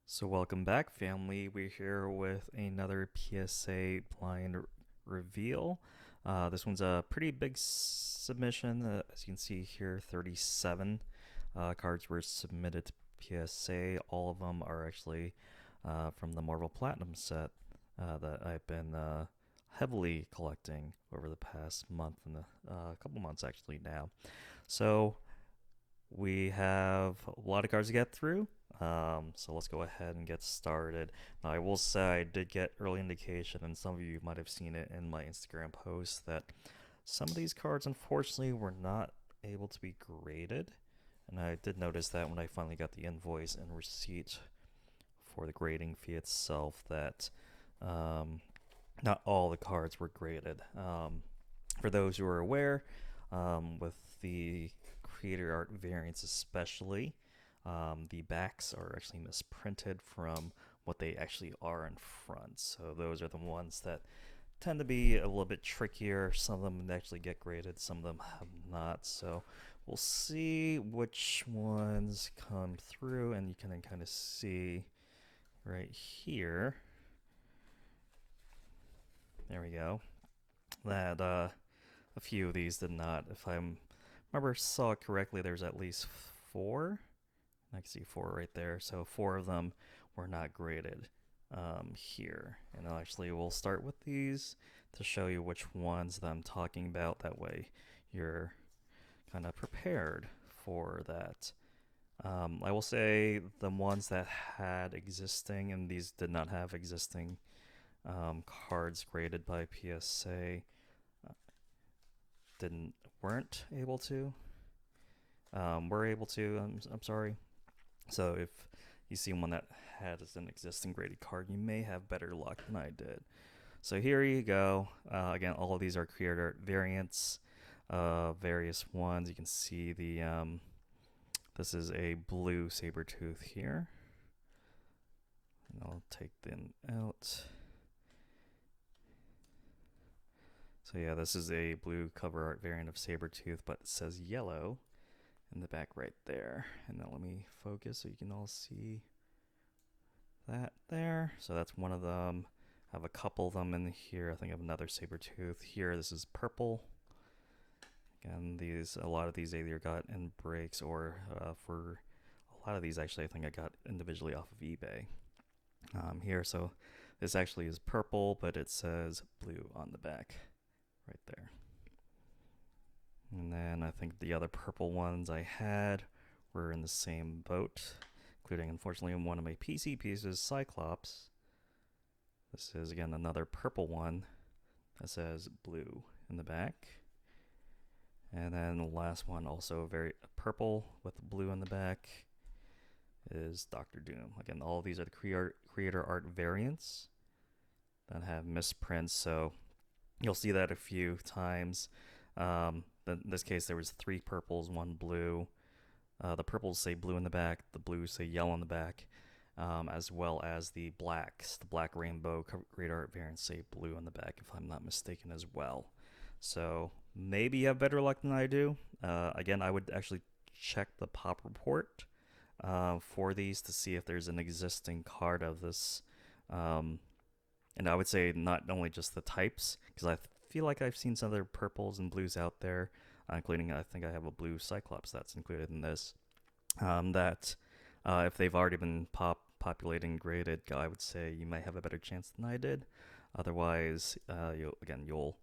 So welcome back, family. We're here with another PSA blind reveal. This one's a pretty big submission. As you can see here, 37 cards were submitted to PSA. All of them are actually from the Marvel Platinum set that I've been heavily collecting over the past month and a couple months actually now. So we have a lot of cards to get through. So let's go ahead and get started. Now, I will say I did get early indication, and some of you might have seen it in my Instagram post, that some of these cards, unfortunately, were not able to be graded. And I did notice that when I finally got the invoice and receipt for the grading fee itself, that not all the cards were graded. For those who are aware, with the creator art variants especially, the backs are actually misprinted from what they actually are in front. So those are the ones that tend to be a little bit trickier. Some of them actually get graded, some of them have not. So we'll see which ones come through, and you can kind of see right here. There we go. That a few of these did not. If I remember saw it correctly, there's at least four. I can see four right there. So four of them were not graded here. And actually we'll start with these to show you which ones that I'm talking about. That way you're kind of prepared for that. I will say the ones that had existing, and these did not have existing cards graded by PSA, weren't able to. Were able to. I'm sorry. So if you see one that has an existing graded card, you may have better luck than I did. So here you go. Again, all of these are creator art variants, various ones. You can see the this is a blue saber tooth here. And I'll take them out. So yeah, this is a blue cover art variant of saber tooth, but it says yellow in the back right there. And now let me focus so you can all see that there. So that's one of them. I have a couple of them in here. I think I have another saber tooth here. This is purple. Again, a lot of these either got in breaks, or for a lot of these actually I think I got individually off of eBay. Here, so this actually is purple, but it says blue on the back right there. And then I think the other purple ones I had were in the same boat, including, unfortunately, one of my PC pieces, Cyclops. This is, again, another purple one that says blue in the back. And then the last one, also very purple with blue in the back, is Doctor Doom. Again, all of these are the creator art variants that have misprints, so you'll see that a few times. In this case, there was 3 purples, 1 blue. The purples say blue in the back, the blues say yellow in the back, as well as the blacks. The black rainbow creator art variants say blue in the back, if I'm not mistaken, as well. So maybe you have better luck than I do. Again, I would actually check the pop report for these to see if there's an existing card of this. And I would say not only just the types, because I feel like I've seen some other purples and blues out there, including I think I have a blue Cyclops that's included in this. That if they've already been populated and graded, I would say you might have a better chance than I did. Otherwise, you'll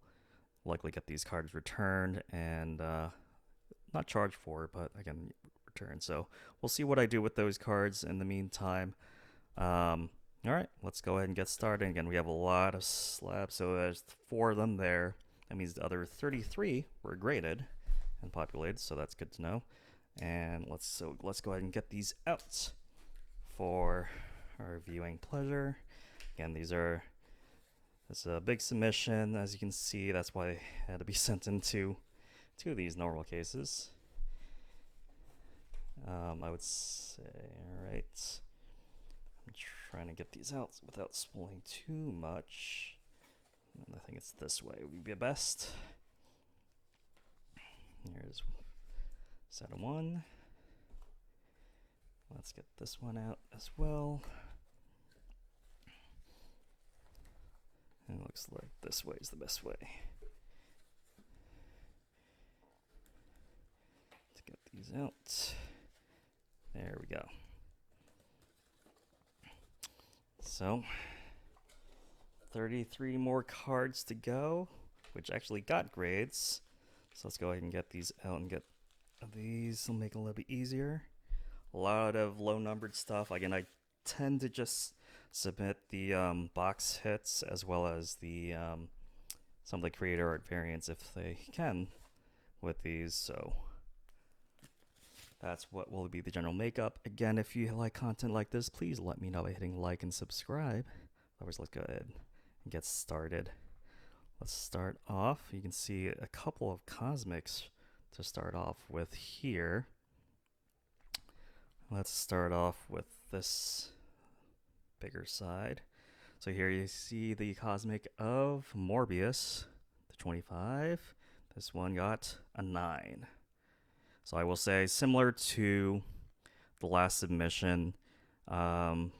likely get these cards returned and not charged for, but again, returned. So we'll see what I do with those cards in the meantime. All right, let's go ahead and get started. Again, we have a lot of slabs, so there's 4 of them there. That means the other 33 were graded and populated, so that's good to know. And let's go ahead and get these out for our viewing pleasure. Again, this is a big submission, as you can see. That's why it had to be sent into 2 of these normal cases. I would say, all right. I'm trying to get these out without spoiling too much. And I think it's this way would be best. Here's set of 1. Let's get this one out as well. Looks like this way is the best way to get these out. There we go. So 33 more cards to go, which actually got grades. So let's go ahead and get these out and get these. Will make it a little bit easier. A lot of low numbered stuff. Again, I tend to just submit the box hits as well as the some of the creator art variants if they can with these. So that's what will be the general makeup. Again, if you like content like this, please let me know by hitting like and subscribe. Otherwise, let's go ahead and get started. Let's start off. You can see a couple of cosmics to start off with here. Let's start off with this bigger side. So here you see the cosmic of Morbius, the 25. This one got a 9. So I will say, similar to the last submission, even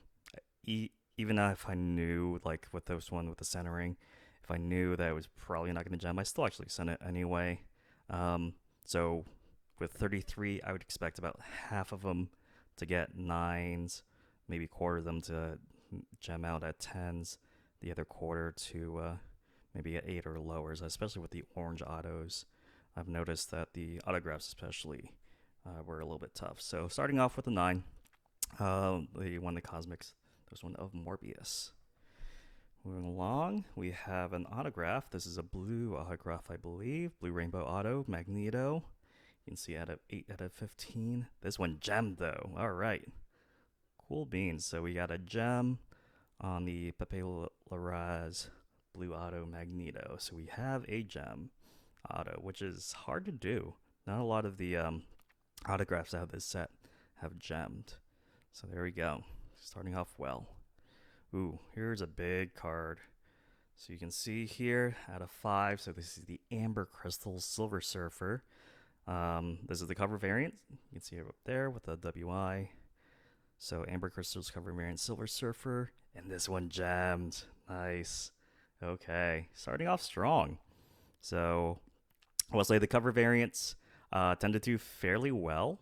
if I knew, like with this one with the centering, if I knew that it was probably not going to gem, I still actually sent it anyway. So with 33, I would expect about half of them to get 9s, maybe quarter of them to gem out at 10s, the other quarter to maybe at 8 or lowers, especially with the orange autos. I've noticed that the autographs especially were a little bit tough. So starting off with a 9, the one, the cosmics, there's one of Morbius. Moving along, we have an autograph. This is a blue autograph, I believe. Blue Rainbow Auto, Magneto. You can see out of 8 out of 15. This one gemmed though. All right. Cool beans. So we got a gem on the Pepe Larraz Blue Auto Magneto. So we have a gem auto, which is hard to do. Not a lot of the autographs out of this set have gemmed. So there we go. Starting off well. Ooh, here's a big card. So you can see here out of 5. So this is the Amber Crystal Silver Surfer. This is the cover variant. You can see it up there with the WI. So Amber Crystal's cover variant Silver Surfer. And this one gemmed. Nice. Okay, starting off strong. So I will say the cover variants tend to do fairly well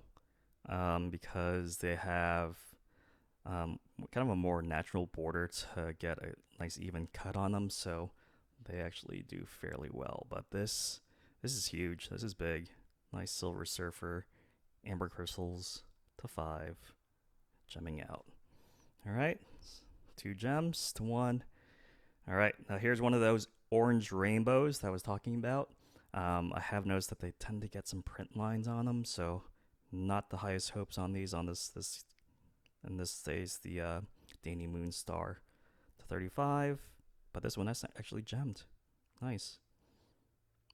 because they have kind of a more natural border to get a nice even cut on them. So they actually do fairly well. But this is huge. This is big. Nice Silver Surfer, Amber Crystals to 5, gemming out. All right, 2 gems to 1. All right, now here's one of those orange rainbows that I was talking about. I have noticed that they tend to get some print lines on them, so not the highest hopes on these. On this and this stays the Danny Moonstar to 35, but this one that's actually gemmed. Nice.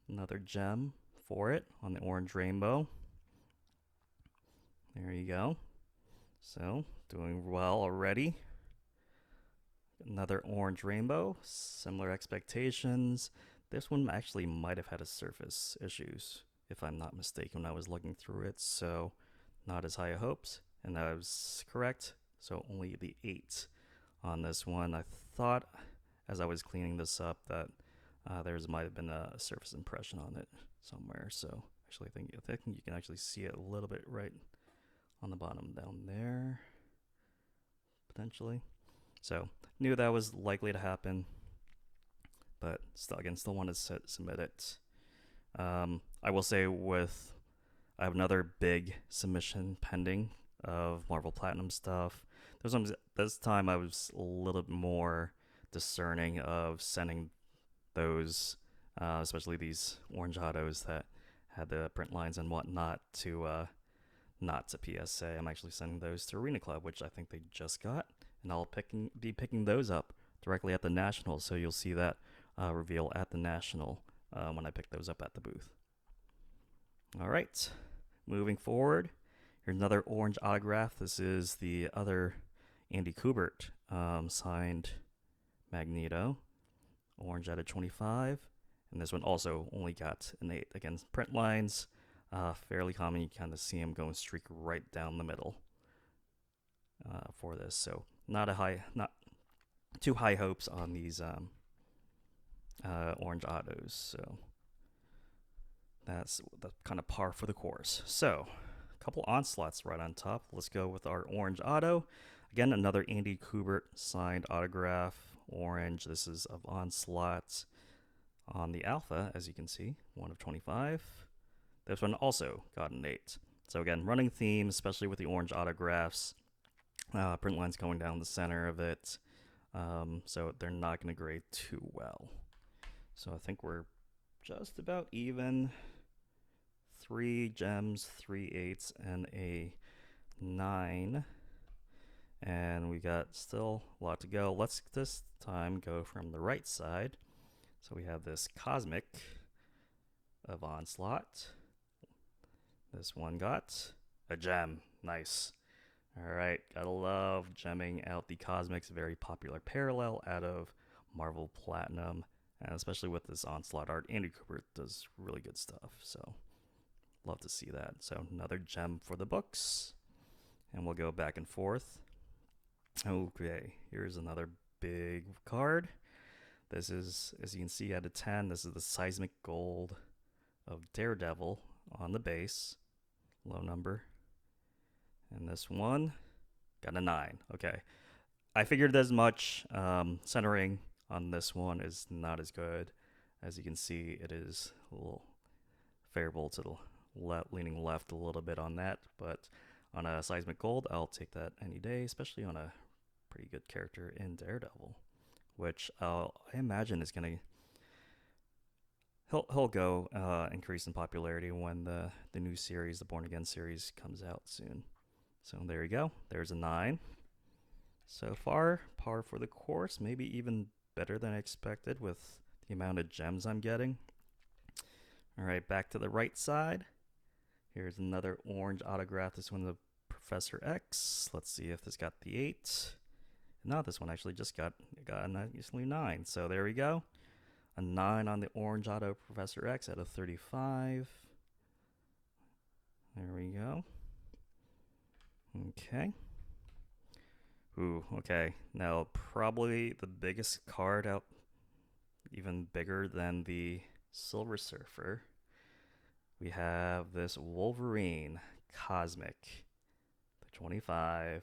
Another gem for it on the orange rainbow. There you go. So doing well already. Another orange rainbow, similar expectations. This one actually might have had a surface issues, if I'm not mistaken, when I was looking through it. So not as high hopes, and that was correct. So only the 8 on this one. I thought as I was cleaning this up that there might have been a surface impression on it somewhere. So actually, I think you can actually see it a little bit right on the bottom down there, potentially. So knew that was likely to happen, but still want to submit it. I will say I have another big submission pending of Marvel Platinum stuff. This time I was a little bit more discerning of sending those, especially these orange autos that had the print lines and whatnot, to not to PSA. I'm actually sending those to Arena Club, which I think they just got, and I'll be picking those up directly at the National. So you'll see that reveal at the National when I pick those up at the booth. All right, moving forward. Here's another orange autograph. This is the other Andy Kubert signed Magneto. Orange out of 25. And this one also only got an 8. Again, print lines, fairly common. You kind of see them going streak right down the middle for this. So not too high hopes on these orange autos. So that's the kind of par for the course. So a couple onslaughts right on top. Let's go with our orange auto. Again, another Andy Kubert signed autograph. Orange. This is of onslaught on the alpha, as you can see, 1 of 25. This one also got an 8. So again, running theme, especially with the orange autographs. Print lines going down the center of it. So they're not going to grade too well. So I think we're just about even. 3 gems, 3 8s, and a 9. And we got still a lot to go. Let's this time go from the right side. So we have this Cosmic of Onslaught. This one got a gem. Nice. All right, gotta love gemming out the Cosmics. Very popular parallel out of Marvel Platinum, and especially with this Onslaught art, Andy Kubert does really good stuff. So love to see that. So another gem for the books, and we'll go back and forth. Okay, here's another big card. This is, as you can see, out of 10. This is the Seismic Gold of Daredevil on the base, low number. And this one got a 9. Okay, I figured as much. Centering on this one is not as good. As you can see, it is a little variable to the leaning left a little bit on that, but on a Seismic Gold, I'll take that any day, especially on a pretty good character in Daredevil, which I imagine is gonna he'll go increase in popularity when the new series, the Born Again series, comes out soon. So there you go. There's a 9. So far, par for the course, maybe even better than I expected with the amount of gems I'm getting. All right, back to the right side. Here's another orange autograph. This one, the Professor X. Let's see if this got the 8. No, this one actually just got a nice 9. So there we go. A 9 on the orange auto Professor X out of 35. There we go. Okay. Ooh, okay. Now, probably the biggest card out, even bigger than the Silver Surfer. We have this Wolverine Cosmic, the 25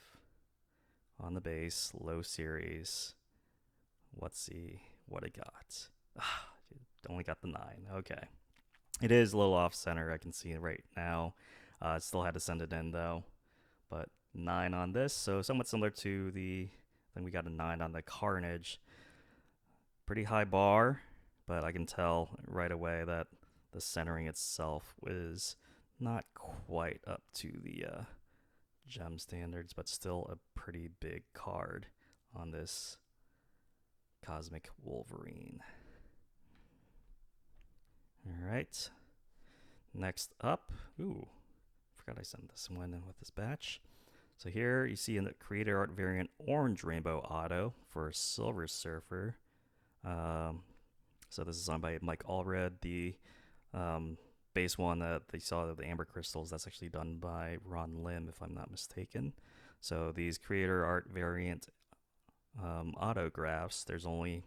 on the base, low series. Let's see what it got. Only got the 9. Okay. It is a little off center, I can see it right now. Still had to send it in though. But 9 on this, so somewhat similar to the, then we got a 9 on the Carnage. Pretty high bar, but I can tell right away that the centering itself is not quite up to the gem standards, but still a pretty big card on this Cosmic Wolverine. All right. Next up, ooh, forgot I sent this one in with this batch. So here you see in the Creator Art variant Orange Rainbow Auto for Silver Surfer. So this is done by Mike Allred. The base one that they saw, the Amber Crystals, that's actually done by Ron Lim, if I'm not mistaken. So these Creator Art variant autographs, there's only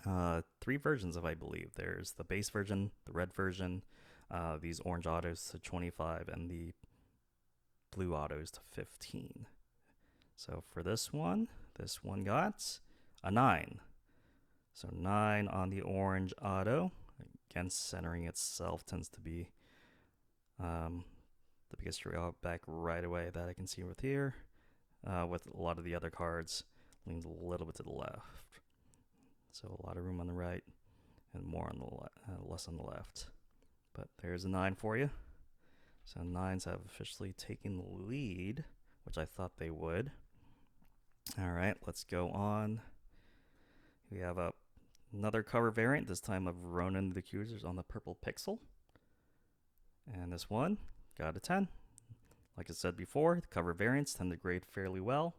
3 versions of, I believe. There's the base version, the red version, these orange autos to 25, and the blue autos to 15. So for this one got a 9. So 9 on the orange auto. Again, centering itself tends to be the biggest drawback right away that I can see with here. With a lot of the other cards, leans a little bit to the left. So a lot of room on the right and more on the less on the left. But there's a 9 for you. So 9s have officially taken the lead, which I thought they would. All right, let's go on. We have another cover variant, this time of Ronan the Accusers on the purple pixel. And this one got a 10. Like I said before, the cover variants tend to grade fairly well,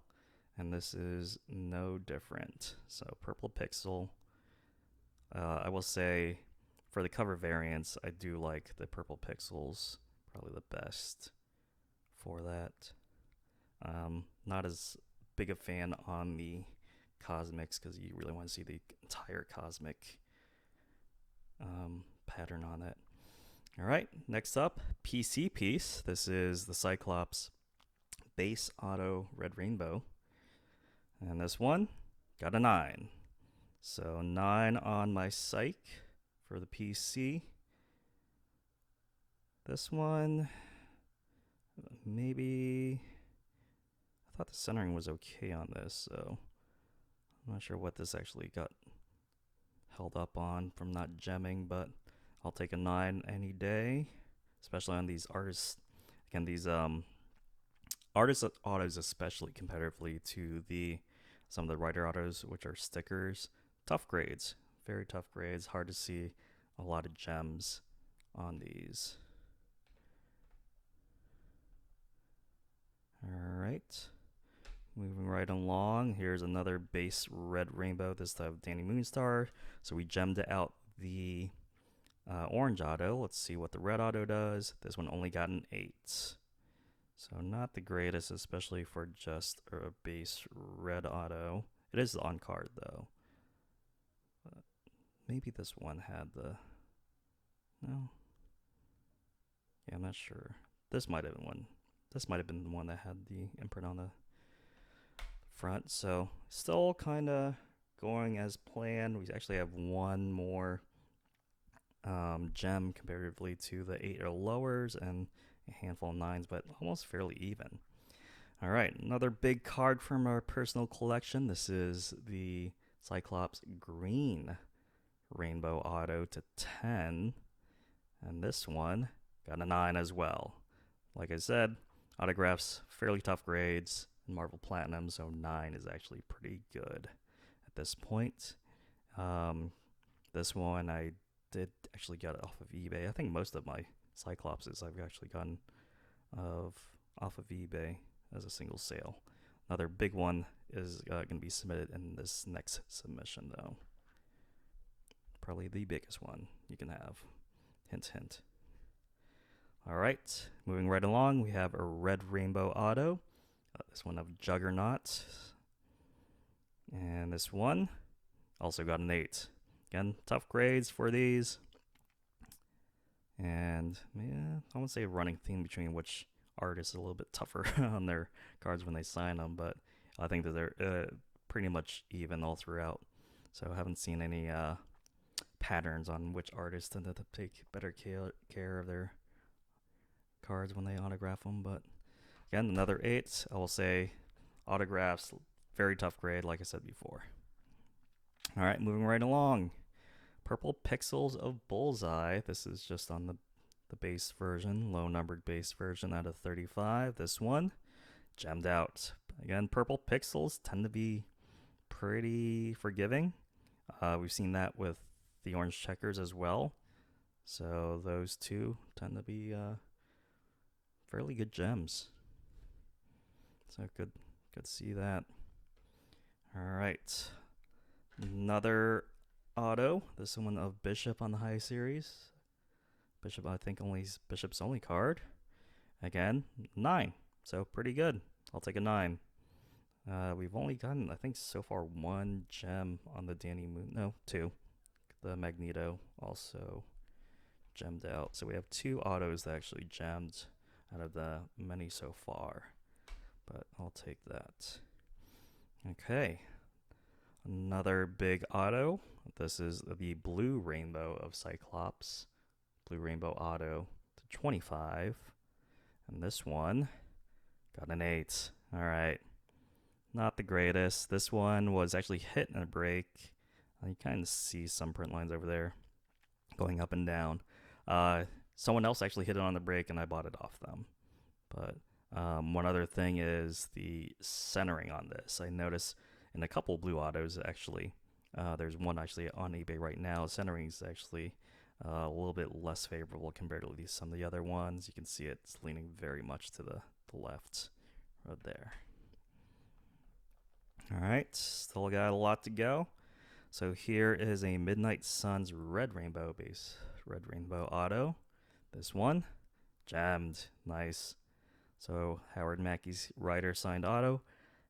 and this is no different. So purple pixel. I will say for the cover variants, I do like the purple pixels, probably the best for that. Not as big a fan on the Cosmics because you really want to see the entire Cosmic pattern on it. All right, next up, PC piece. This is the Cyclops Base Auto Red Rainbow. And this one got a 9. So 9 on my psych for the PC. This one, maybe, I thought the centering was okay on this, so I'm not sure what this actually got held up on from not gemming, but I'll take a 9 any day, especially on these artists. Again, these artist autos, especially comparatively to some of the writer autos, which are stickers. Tough grades, very tough grades. Hard to see a lot of gems on these. All right, moving right along. Here's another base red rainbow. This time Danny Moonstar. So we gemmed out the orange auto. Let's see what the red auto does. This one only got an 8. So not the greatest, especially for just a base red auto. It is on card though. But maybe this one had the... No. Yeah, I'm not sure. This might have been one. This might have been the one that had the imprint on the front. So still kind of going as planned. We actually have one more gem comparatively to the 8 or lowers and a handful of 9s, but almost fairly even. All right, another big card from our personal collection. This is the Cyclops Green Rainbow Auto to 10. And this one got a 9 as well. Like I said, autographs, fairly tough grades in Marvel Platinum, so 9 is actually pretty good at this point. This one I did actually get off of eBay. I think most of my Cyclopses I've actually gotten off of eBay as a single sale. Another big one is going to be submitted in this next submission, though. Probably the biggest one you can have. Hint, hint. All right, moving right along, we have a red rainbow auto. This one of Juggernaut. And this one also got an 8. Again, tough grades for these. And yeah, I won't say a running theme between which artist is a little bit tougher on their cards when they sign them, but I think that they're pretty much even all throughout. So I haven't seen any patterns on which artists tend to take better care of their cards when they autograph them. But again, another 8. I will say autographs, very tough grade, like I said before. All right, moving right along. Purple Pixels of Bullseye. This is just on the base version, low numbered base version out of 35. This one gemmed out. Again, purple pixels tend to be pretty forgiving. We've seen that with the orange checkers as well. So those two tend to be fairly good gems. So good to see that. All right. Another auto. This one of Bishop on the high series. Bishop, I think Bishop's only card. Again, 9. So pretty good. I'll take a 9. We've only gotten, I think, so far 1 gem on the Danny Moon. No, 2. The Magneto also gemmed out. So we have 2 autos that actually gemmed out of the many so far. But I'll take that. Okay. Another big auto. This is the blue rainbow of Cyclops. Blue rainbow auto to 25. And this one got an 8. All right. Not the greatest. This one was actually hit in a break. You kind of see some print lines over there going up and down. Someone else actually hit it on the break and I bought it off them. But one other thing is the centering on this. I noticed in a couple blue autos actually, there's one actually on eBay right now. Centering is actually a little bit less favorable compared to some of the other ones. You can see it's leaning very much to the left right there. All right, still got a lot to go. So here is a Midnight Suns red rainbow base, red rainbow auto. This one, gemmed, nice. So Howard Mackey's writer signed auto,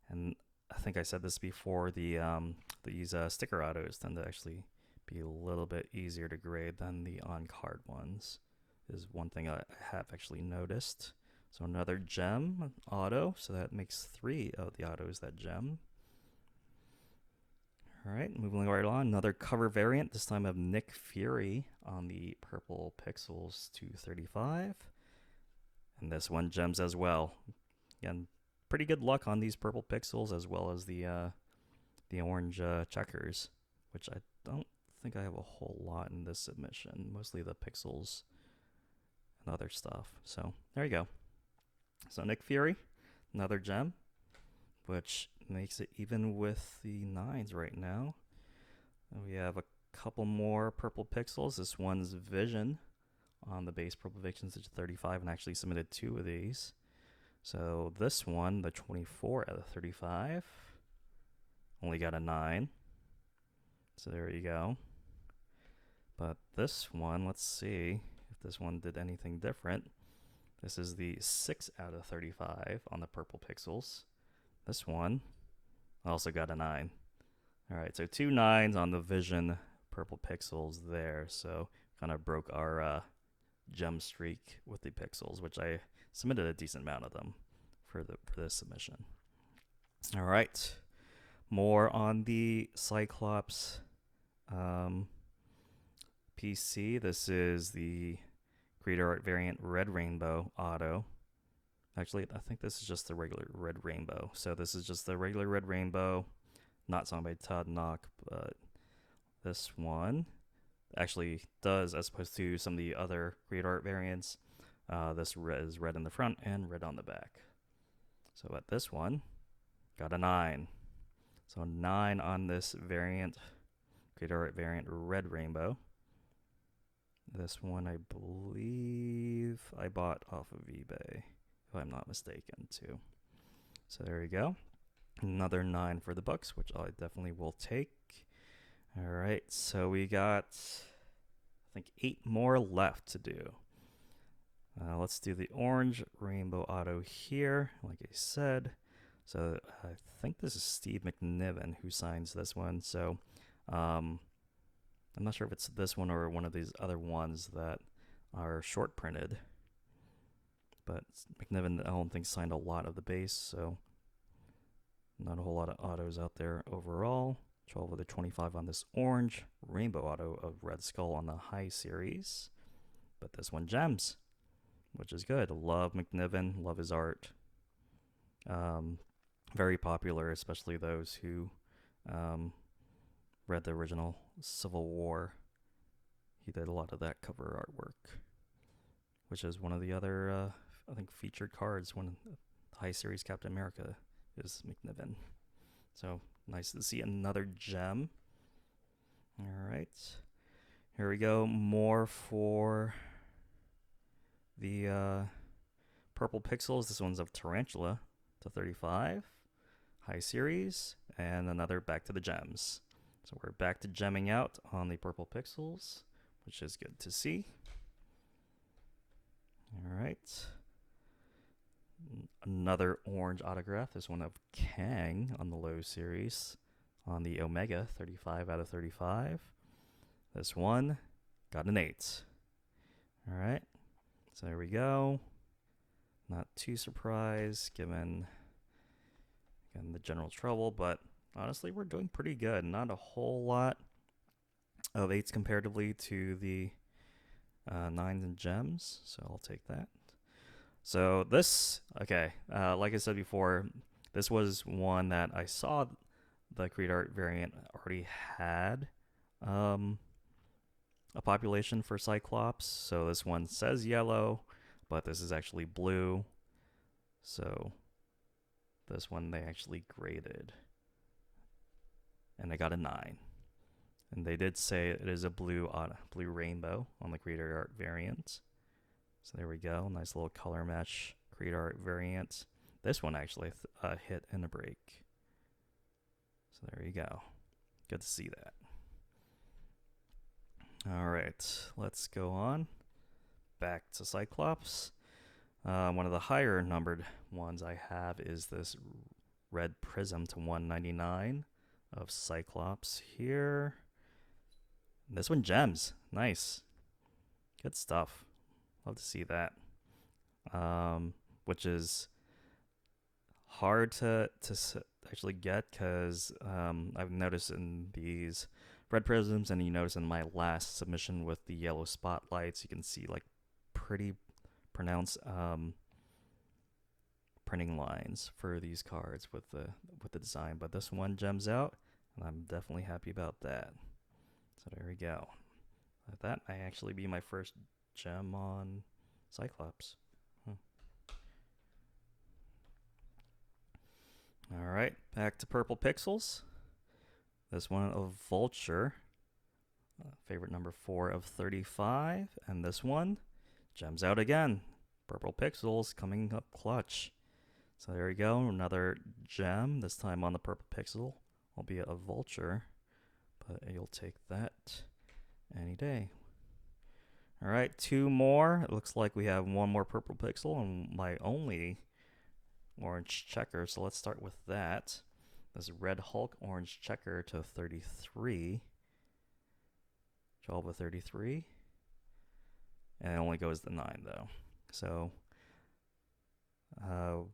and I think I said this before. These sticker autos tend to actually be a little bit easier to grade than the on-card ones, is one thing I have actually noticed. So another gem auto, so that makes 3 of the autos that gem. All right, moving right on, another cover variant. This time of Nick Fury on the purple pixels 235. And this one gems as well. Again, pretty good luck on these purple pixels as well as the orange checkers, which I don't think I have a whole lot in this submission. Mostly the pixels and other stuff. So there you go. So Nick Fury, another gem, which makes it even with the 9s right now. And we have a couple more purple pixels. This one's Vision on the base purple pixels to 35, and actually submitted 2 of these. So this one, the 24 out of 35, only got a 9. So there you go. But this one, let's see if this one did anything different. This is the 6 out of 35 on the purple pixels. This one also got a 9. All right, so 2 9s on the Vision purple pixels there. So kind of broke our gem streak with the pixels, which I submitted a decent amount of them for this submission. All right, more on the Cyclops PC. This is the Creator Art variant Red Rainbow auto. Actually, I think this is just the regular Red Rainbow. So this is just the regular Red Rainbow, not signed by Todd Knock, but this one actually does, as opposed to some of the other Creator Art variants, this is red in the front and red on the back. So at this one, got a 9. So 9 on this variant, Creator Art variant Red Rainbow. This one, I believe I bought off of eBay, if I'm not mistaken, too. So there you go. Another 9 for the books, which I definitely will take. All right, so we got, I think, 8 more left to do. Let's do the orange rainbow auto here, like I said. So I think this is Steve McNiven who signs this one. So I'm not sure if it's this one or one of these other ones that are short printed. But McNiven, I don't think, signed a lot of the base, so not a whole lot of autos out there overall. 12 of the 25 on this orange rainbow auto of Red Skull on the high series. But this one gems, which is good. Love McNiven, love his art. Very popular, especially those who read the original Civil War. He did a lot of that cover artwork, which is one of the other, I think, featured cards. One of the high series Captain America is McNiven. So nice to see another gem. All right, here we go. More for the purple pixels. This one's of Tarantula to 35, high series, and another back to the gems. So we're back to gemming out on the purple pixels, which is good to see. All right. Another orange autograph. This one of Kang on the low series on the Omega, 35 out of 35. This one got an 8. All right. So there we go. Not too surprised given again, the general trouble, but honestly, we're doing pretty good. Not a whole lot of 8s comparatively to the 9s and gems, so I'll take that. So this, okay, like I said before, this was one that I saw the Creed Art variant already had a population for Cyclops. So this one says yellow, but this is actually blue. So this one they actually graded, and I got a 9. And they did say it is a blue rainbow on the Creator Art variant. So there we go, nice little color match Creator Art variant. This one actually hit in a break. So there you go. Good to see that. All right, let's go on. Back to Cyclops. One of the higher numbered ones I have is this red prism to 199 of Cyclops here. This one gems. Nice. Good stuff. Love to see that. Which is hard to actually get because I've noticed in these red prisms, and you notice in my last submission with the yellow spotlights, you can see like pretty pronounced printing lines for these cards with the design. But this one gems out, and I'm definitely happy about that. So there we go. That might actually be my first gem on Cyclops. All right, back to purple pixels. This one of Vulture, favorite number 4 of 35, and this one gems out again. Purple pixels coming up clutch. So there we go, another gem, this time on the purple pixel, albeit a Vulture, but you'll take that any day. All right, 2 more. It looks like we have 1 more purple pixel and my only orange checker, so let's start with that. This Red Hulk orange checker to 33. 12 of 33. And it only goes to 9 though. So I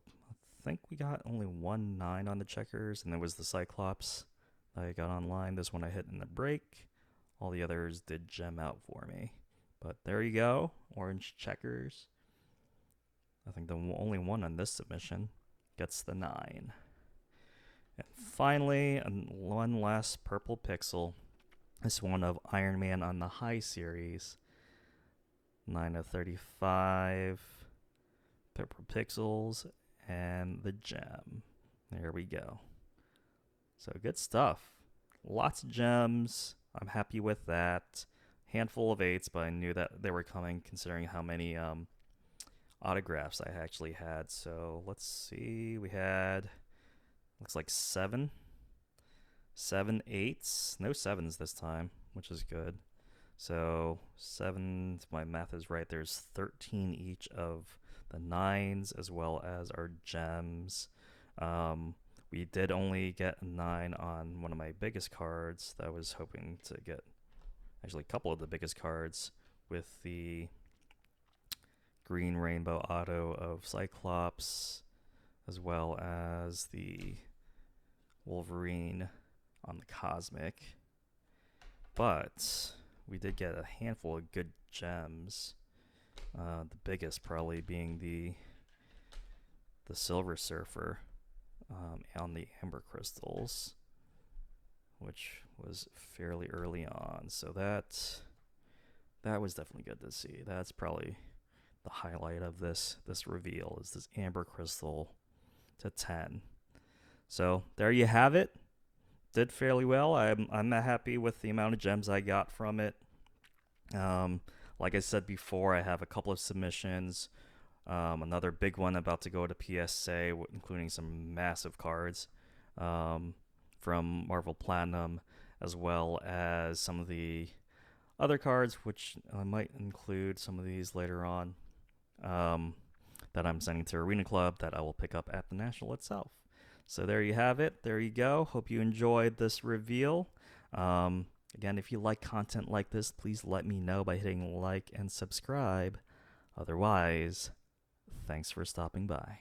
think we got only 1 9 on the checkers, and there was the Cyclops that I got online. This one I hit in the break. All the others did gem out for me. But there you go, orange checkers. I think the only one on this submission gets the 9. And finally, one last purple pixel. This one of Iron Man on the high series. 9 of 35. Purple pixels and the gem. There we go. So good stuff. Lots of gems. I'm happy with that. Handful of 8s, but I knew that they were coming considering how many autographs I actually had. So let's see, we had, looks like 7 8s, no 7s this time, which is good. So 7, if my math is right, there's 13 each of the 9s as well as our gems. We did only get a 9 on one of my biggest cards that I was hoping to get, actually a couple of the biggest cards, with the green rainbow auto of Cyclops, as well as the Wolverine on the Cosmic. But we did get a handful of good gems. The biggest probably being the Silver Surfer on the Amber Crystals, which was fairly early on. So that was definitely good to see. That's probably the highlight of this reveal, is this Amber Crystal to 10. So there you have it. Did fairly well. I'm happy with the amount of gems I got from it. Like I said before, I have a couple of submissions. Another big one about to go to PSA, including some massive cards from Marvel Platinum, as well as some of the other cards, which I might include some of these later on, that I'm sending to Arena Club that I will pick up at the National itself. So there you have it. There you go. Hope you enjoyed this reveal. Again, if you like content like this, please let me know by hitting like and subscribe. Otherwise, thanks for stopping by.